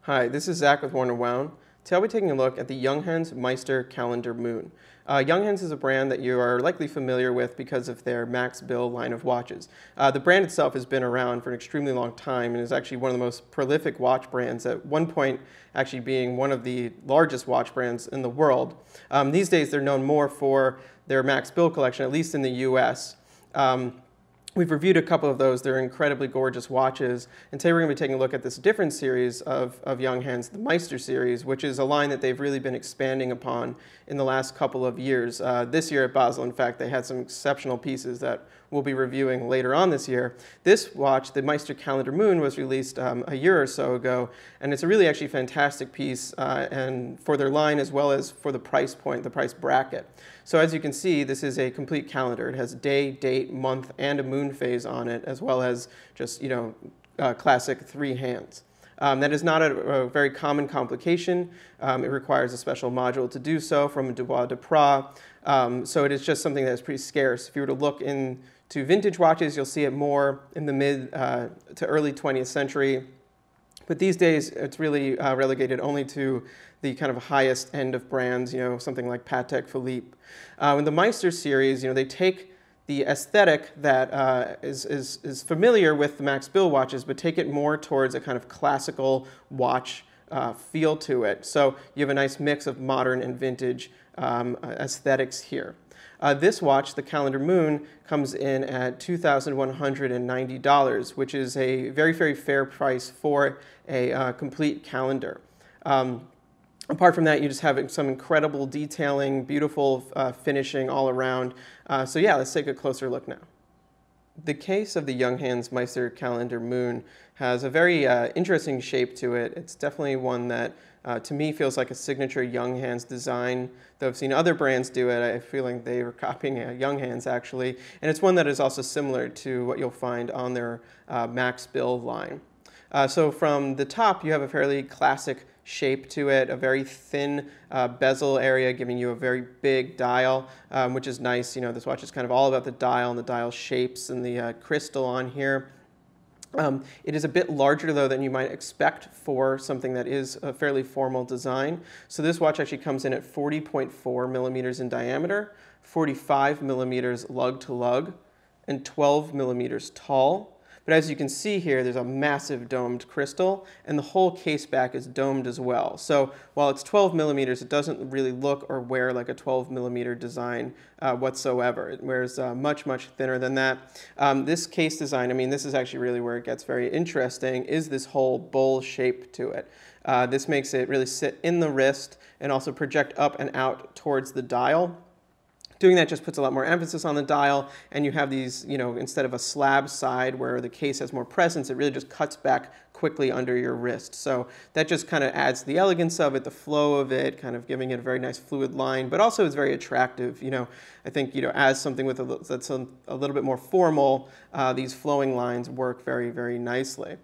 Hi, this is Zach with Worn&Wound. Today I'll be taking a look at the Junghans Meister Kalendar Moon. Junghans is a brand that you are likely familiar with because of their Max Bill line of watches. The brand itself has been around for an extremely long time and is actually one of the most prolific watch brands, at one point actually being one of the largest watch brands in the world. These days they're known more for their Max Bill collection, at least in the US. We've reviewed a couple of those. They're incredibly gorgeous watches. And today we're going to be taking a look at this different series of Junghans, the Meister series, which is a line that they've really been expanding upon in the last couple of years. This year at Basel, in fact, they had some exceptional pieces that we'll be reviewing later on this year. This watch, the Meister Kalendar Moon, was released a year or so ago, and it's a really actually fantastic piece and for their line as well as for the price point, the price bracket. So as you can see, this is a complete calendar. It has day, date, month, and a moon phase on it, as well as just, classic 3 hands. That is not a very common complication. It requires a special module to do so from a Dubois de Pras. So it is just something that is pretty scarce. If you were to look into vintage watches, you'll see it more in the mid to early 20th century. But these days, it's really relegated only to the kind of highest end of brands, something like Patek Philippe. In the Meister series, they take the aesthetic that is familiar with the Max Bill watches, but take it more towards a kind of classical watch feel to it. So you have a nice mix of modern and vintage aesthetics here. This watch, the Kalendar Moon, comes in at $2,190, which is a very, very fair price for a complete calendar. Apart from that, you just have some incredible detailing, beautiful finishing all around. So yeah, let's take a closer look now. The case of the Junghans Meister Kalendar Moon has a very interesting shape to it. It's definitely one that, to me, feels like a signature Junghans design. Though I've seen other brands do it, I feel like they were copying Junghans, actually. And it's one that is also similar to what you'll find on their Max Bill line. So from the top, you have a fairly classic shape to it, a very thin bezel area giving you a very big dial, which is nice. This watch is kind of all about the dial and the dial shapes and the crystal on here. It is a bit larger, though, than you might expect for something that is a fairly formal design. So this watch actually comes in at 40.4 millimeters in diameter, 45 millimeters lug to lug, and 12 millimeters tall. But as you can see here, there's a massive domed crystal, and the whole case back is domed as well. So while it's 12 millimeters, it doesn't really look or wear like a 12 millimeter design whatsoever. It wears much, much thinner than that. This case design, this is actually really where it gets very interesting, is this whole bowl shape to it. This makes it really sit in the wrist and also project up and out towards the dial. Doing that just puts a lot more emphasis on the dial, and you have these, instead of a slab side where the case has more presence, it really just cuts back quickly under your wrist. So that just kind of adds the elegance of it, the flow of it, kind of giving it a very nice fluid line, but also it's very attractive. I think, as something that's a little bit more formal, these flowing lines work very, very nicely.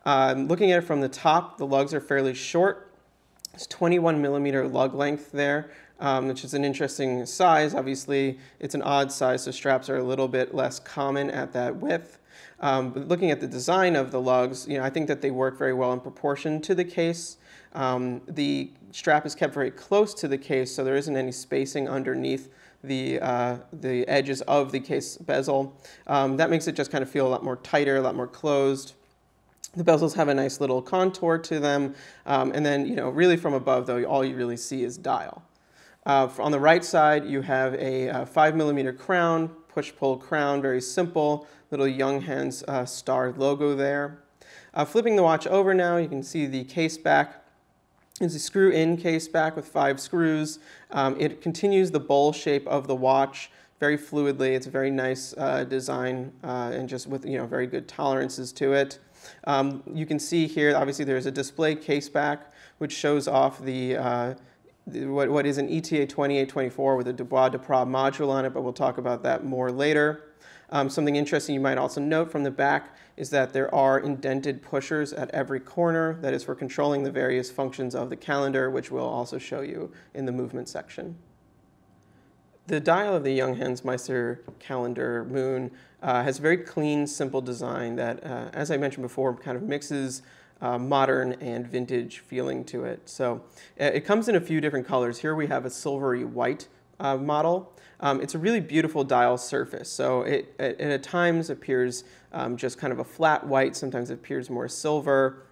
Looking at it from the top, the lugs are fairly short. It's 21 millimeter lug length there. Which is an interesting size. Obviously, it's an odd size, so straps are a little bit less common at that width. But looking at the design of the lugs, I think that they work very well in proportion to the case. The strap is kept very close to the case, so there isn't any spacing underneath the edges of the case bezel. That makes it just kind of feel a lot more tighter, a lot more closed. The bezels have a nice little contour to them. And then, really from above, though, all you really see is dial. On the right side, you have a 5 millimeter crown, push-pull crown, very simple, little Junghans star logo there. Flipping the watch over now, you can see the case back. It's a screw-in case back with 5 screws. It continues the bowl shape of the watch very fluidly. It's a very nice design and just with very good tolerances to it. You can see here, obviously, there's a display case back, which shows off the what is an ETA 2824 with a Dubois de Pras module on it, but we'll talk about that more later. Something interesting you might also note from the back is that there are indented pushers at every corner. That is for controlling the various functions of the calendar, which we'll also show you in the movement section. The dial of the Junghans Meister Kalendar Moon has a very clean, simple design that, as I mentioned before, kind of mixes modern and vintage feeling to it. So it comes in a few different colors. Here we have a silvery white model. It's a really beautiful dial surface. So it at times appears just kind of a flat white. Sometimes it appears more silver.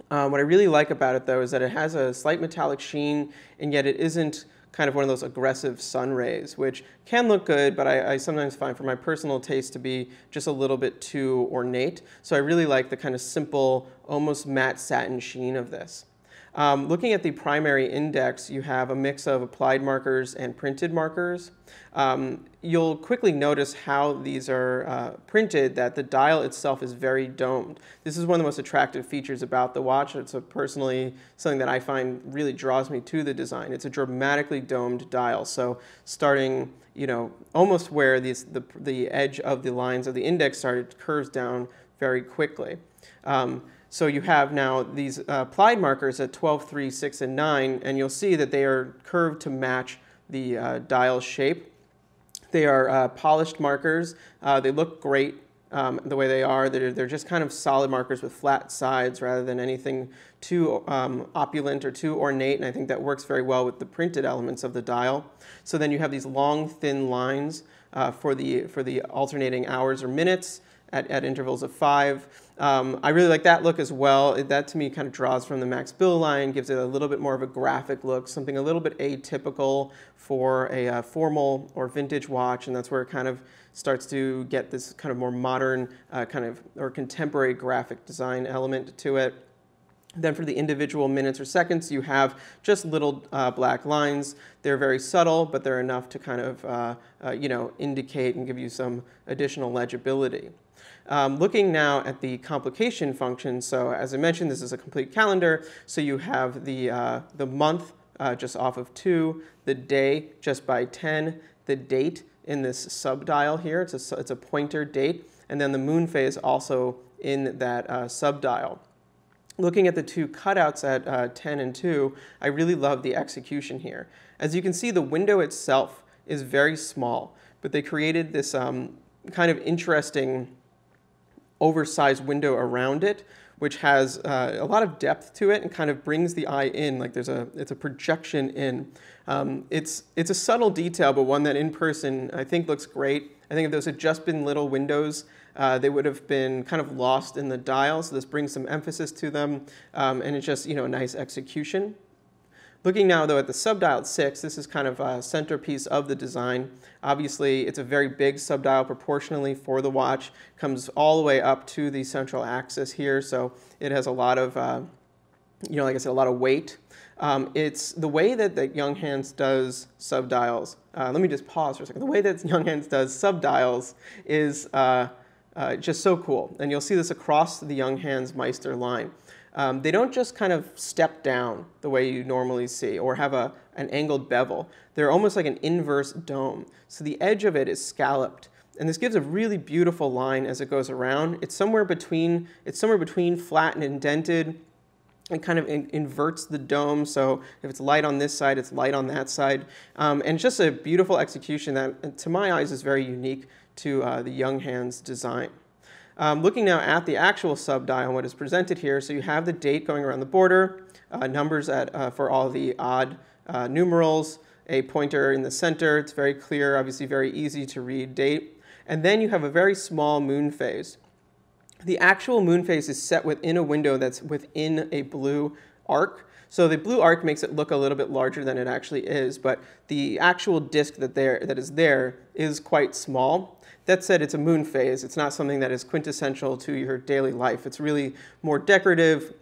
What I really like about it, though, is that it has a slight metallic sheen, and yet it isn't kind of one of those aggressive sun rays, which can look good, but I sometimes find for my personal taste to be just a little bit too ornate. So I really like the kind of simple, almost matte satin sheen of this. Looking at the primary index, you have a mix of applied markers and printed markers. You'll quickly notice how these are printed, that the dial itself is very domed. This is one of the most attractive features about the watch. It's personally something that I find really draws me to the design. It's a dramatically domed dial. So starting, almost where the edge of the lines of the index started, it curves down very quickly. So you have now these applied markers at 12, 3, 6, and 9, and you'll see that they are curved to match the dial shape. They are polished markers. They look great the way they are. They're just kind of solid markers with flat sides rather than anything too opulent or too ornate, and I think that works very well with the printed elements of the dial. So then you have these long, thin lines for the alternating hours or minutes at intervals of 5. I really like that look as well. That to me kind of draws from the Max Bill line, gives it a little bit more of a graphic look, something a little bit atypical for a formal or vintage watch, and that's where it kind of starts to get this kind of more modern or contemporary graphic design element to it. Then for the individual minutes or seconds, you have just little black lines. They're very subtle, but they're enough to kind of indicate and give you some additional legibility. Looking now at the complication function, so as I mentioned, this is a complete calendar. So you have the month just off of 2, the day just by 10, the date in this subdial here. It's a pointer date, and then the moon phase also in that subdial. Looking at the two cutouts at 10 and 2, I really love the execution here. As you can see, the window itself is very small, but they created this kind of interesting oversized window around it, which has a lot of depth to it and kind of brings the eye in, like it's a projection in. It's a subtle detail, but one that in person I think looks great. I think if those had just been little windows, they would have been kind of lost in the dial, so this brings some emphasis to them, and it's just a nice execution. Looking now, though, at the subdial at 6, this is kind of a centerpiece of the design. Obviously, it's a very big subdial proportionally for the watch. Comes all the way up to the central axis here, so it has a lot of, like I said, a lot of weight. It's the way that the Junghans does subdials. Let me just pause for a second. The way that Junghans does subdials is just so cool, and you'll see this across the Junghans Meister line. They don't just kind of step down the way you normally see or have an angled bevel. They're almost like an inverse dome. So the edge of it is scalloped. And this gives a really beautiful line as it goes around. It's somewhere between flat and indented. It kind of inverts the dome, so if it's light on this side, it's light on that side. And it's just a beautiful execution that, to my eyes, is very unique to the Junghans design. Looking now at the actual subdial and what is presented here, so you have the date going around the border, numbers for all the odd numerals, a pointer in the center. It's very clear, obviously very easy to read date. And then you have a very small moon phase. The actual moon phase is set within a window that's within a blue arc. So the blue arc makes it look a little bit larger than it actually is, but the actual disk that is there is quite small. That said, it's a moon phase. It's not something that is quintessential to your daily life. It's really more decorative,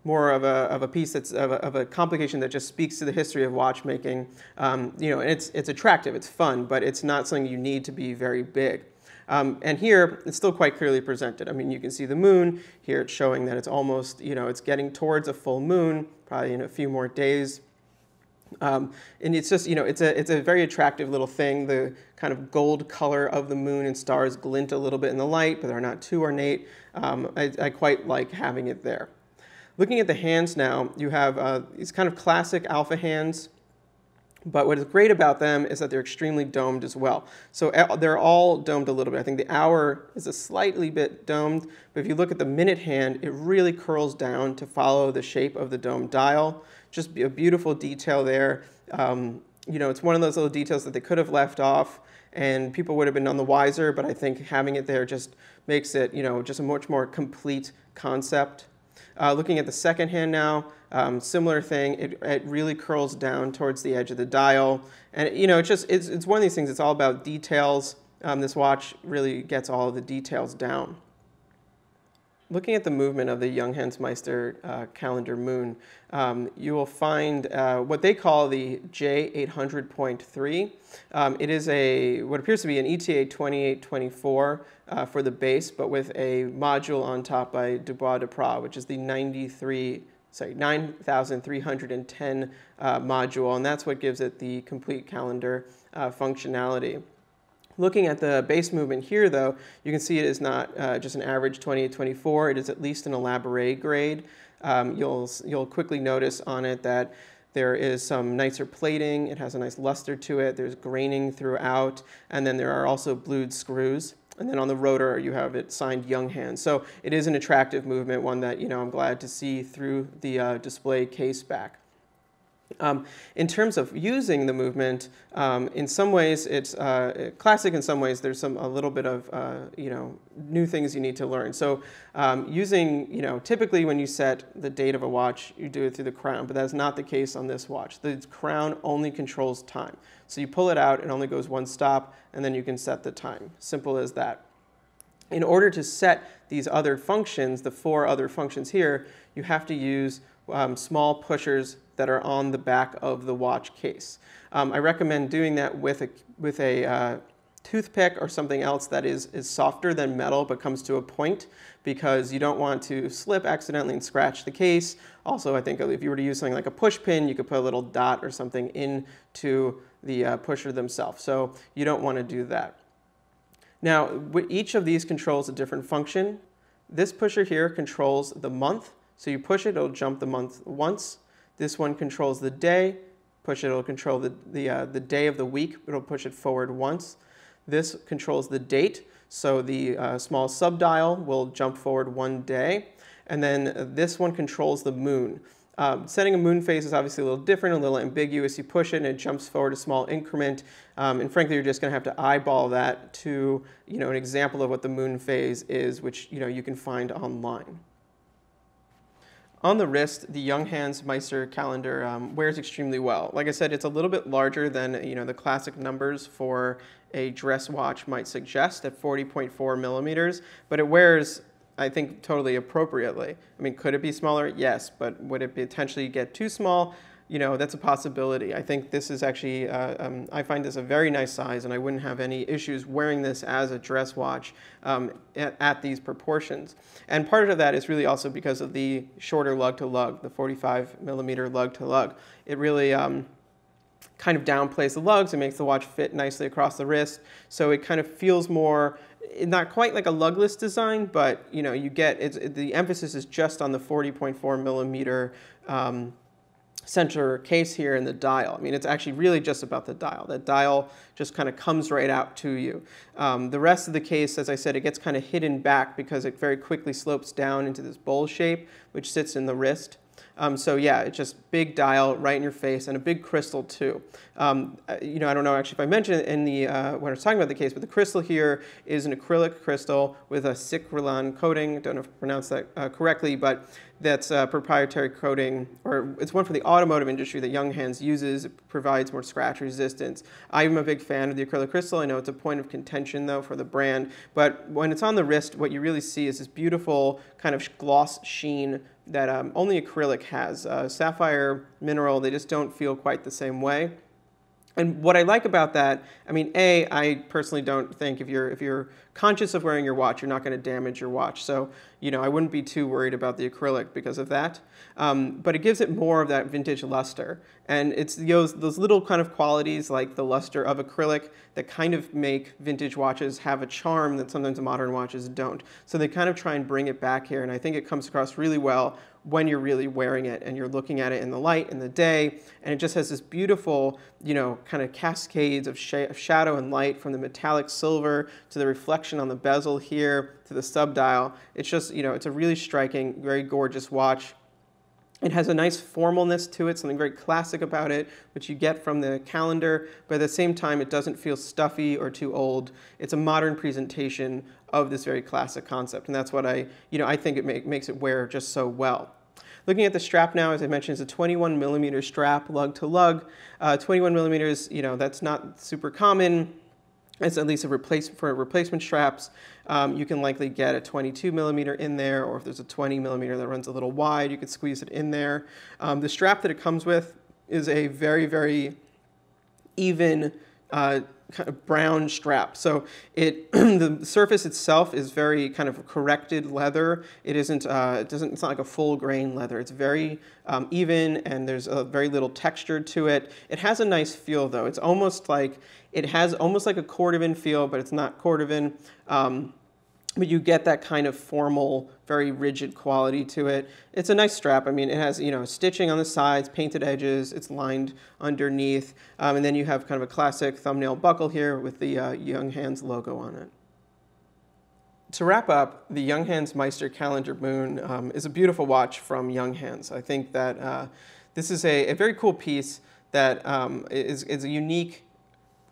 more of a piece that's of a complication that just speaks to the history of watchmaking. And it's attractive, it's fun, but it's not something you need to be very big. And here, it's still quite clearly presented. I mean, you can see the moon. Here it's showing that it's almost, it's getting towards a full moon, probably in a few more days. And it's just, it's a very attractive little thing. The kind of gold color of the moon and stars glint a little bit in the light, but they're not too ornate. I quite like having it there. Looking at the hands now, you have these kind of classic alpha hands But what is great about them is that they're extremely domed as well. So they're all domed a little bit. I think the hour is a slightly bit domed, but if you look at the minute hand, it really curls down to follow the shape of the domed dial. Just a beautiful detail there. You know, it's one of those little details that they could have left off, and people would have been none the wiser, but I think having it there just makes it, you know, just a much more complete concept. Looking at the second hand now, similar thing. It really curls down towards the edge of the dial, and you know, it's one of these things. It's all about details. This watch really gets all of the details down. Looking at the movement of the Junghans Meister Kalendar Moon, you will find what they call the J800.3. It is what appears to be an ETA 2824 for the base, but with a module on top by Dubois de Pras, which is the 9310 module, and that's what gives it the complete calendar functionality. Looking at the base movement here, though, you can see it is not just an average 2824. It is at least an elaborate grade. You'll quickly notice on it that there is some nicer plating. It has a nice luster to it. There's graining throughout, and then there are also blued screws. And then on the rotor, you have it signed Junghans. So it is an attractive movement, one that, you know, I'm glad to see through the display case back. In terms of using the movement, in some ways it's classic. In some ways, there's a little bit of you know, new things you need to learn. So using, you know, typically when you set the date of a watch, you do it through the crown, but that's not the case on this watch. The crown only controls time. So you pull it out, it only goes one stop, and then you can set the time. Simple as that. In order to set these other functions, the 4 other functions here, you have to use small pushers that are on the back of the watch case. I recommend doing that with a toothpick or something else that is softer than metal but comes to a point, because you don't want to slip accidentally and scratch the case. Also, I think if you were to use something like a push pin, you could put a little dot or something into the pusher themselves. So you don't want to do that. Now, each of these controls a different function. This pusher here controls the month. So you push it, it'll jump the month once. This one controls the day. Push it, it'll control the day of the week. It'll push it forward once. This controls the date. So the small subdial will jump forward 1 day. And then this one controls the moon. Setting a moon phase is obviously a little different, a little ambiguous. You push it and it jumps forward a small increment. And frankly, you're just going to have to eyeball that to, you know, an example of what the moon phase is, which, you know, you can find online. On the wrist, the Junghans Meister calendar wears extremely well. Like I said, it's a little bit larger than, you know, the classic numbers for a dress watch might suggest at 40.4 millimeters, but it wears, I think, totally appropriately. I mean, could it be smaller? Yes, but would it potentially get too small? You know, that's a possibility. I think this is actually, I find this a very nice size, and I wouldn't have any issues wearing this as a dress watch at these proportions. And part of that is really also because of the shorter lug to lug, the 45 millimeter lug to lug. It really kind of downplays the lugs. It makes the watch fit nicely across the wrist. So it kind of feels more, not quite like a lugless design, but you know, you get, the emphasis is just on the 40.4 millimeter center case here and the dial. I mean, it's actually really just about the dial. That dial just kind of comes right out to you. The rest of the case, as I said, it gets kind of hidden back because it very quickly slopes down into this bowl shape, which sits in the wrist. So yeah, it's just big dial right in your face, and a big crystal too. You know, I don't know actually if I mentioned it in the when I was talking about the case, but the crystal here is an acrylic crystal with a Cicrilan coating. I don't know if I pronounced that correctly, but that's a proprietary coating, or it's one for the automotive industry that Junghans uses. It provides more scratch resistance. I'm a big fan of the acrylic crystal. I know it's a point of contention though for the brand, but when it's on the wrist, what you really see is this beautiful kind of gloss sheen that only acrylic has. Sapphire mineral, they just don't feel quite the same way. And what I like about that, I mean, I personally don't think if you're conscious of wearing your watch, you're not going to damage your watch. So, you know, I wouldn't be too worried about the acrylic because of that. But it gives it more of that vintage luster. And it's those little kind of qualities like the luster of acrylic that kind of make vintage watches have a charm that sometimes modern watches don't. So they kind of try and bring it back here. And I think it comes across really well when you're really wearing it and you're looking at it in the light in the day, and it just has this beautiful, kind of cascades of shadow and light from the metallic silver to the reflection on the bezel here to the subdial. It's just, it's a really striking, very gorgeous watch. It has a nice formalness to it, something very classic about it, which you get from the Kalendar, but at the same time, it doesn't feel stuffy or too old. It's a modern presentation of this very classic concept, and that's what I think it makes it wear just so well. Looking at the strap now, as I mentioned, it's a 21 millimeter strap, lug to lug. 21 millimeters, that's not super common. It's at least for replacement straps. You can likely get a 22 millimeter in there, or if there's a 20 millimeter that runs a little wide, you could squeeze it in there. The strap that it comes with is a very, very even kind of brown strap. So the surface itself is very kind of corrected leather. It's not like a full grain leather. It's very even, and there's very little texture to it. It has a nice feel though. It has almost like a cordovan feel, but it's not cordovan. But you get that kind of formal, very rigid quality to it. It's a nice strap. I mean, it has, stitching on the sides, painted edges. It's lined underneath. And then you have kind of a classic thumbnail buckle here with the Junghans logo on it. To wrap up, the Junghans Meister Kalendar Moon is a beautiful watch from Junghans. I think that this is a very cool piece that is a unique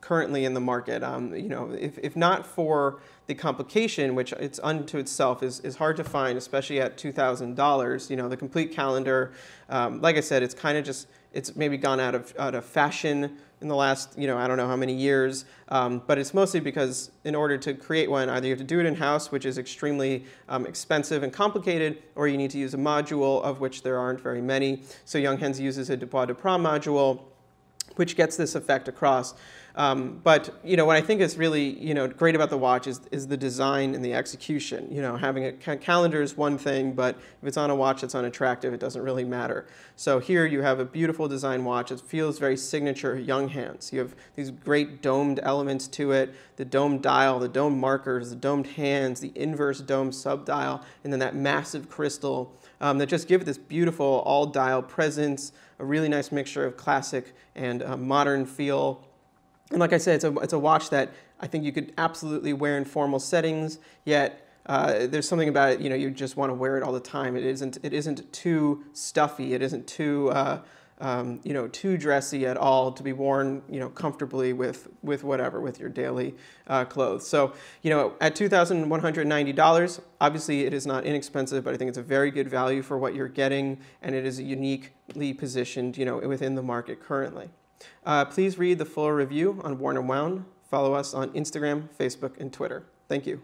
currently in the market. If not for the complication, which it's unto itself is hard to find, especially at $2,000. The complete calendar, like I said, it's kind of just, it's maybe gone out of fashion in the last, I don't know how many years, but it's mostly because in order to create one, either you have to do it in-house, which is extremely expensive and complicated, or you need to use a module, of which there aren't very many. So Junghans uses a Dubois Duprat module, which gets this effect across. But what I think is really great about the watch is the design and the execution. Having a calendar is one thing, but if it's on a watch that's unattractive, it doesn't really matter. So here you have a beautiful design watch. It feels very signature Junghans. You have these great domed elements to it, the domed dial, the domed markers, the domed hands, the inverse domed subdial, and then that massive crystal that just give it this beautiful all-dial presence, a really nice mixture of classic and modern feel. And like I said, it's a watch that I think you could absolutely wear in formal settings, yet there's something about it, you just want to wear it all the time. It isn't too stuffy. It isn't too too dressy at all to be worn, comfortably with your daily clothes. So, at $2,190, obviously it is not inexpensive, but I think it's a very good value for what you're getting, and it is uniquely positioned, within the market currently. Please read the full review on Worn&Wound. Follow us on Instagram, Facebook, and Twitter. Thank you.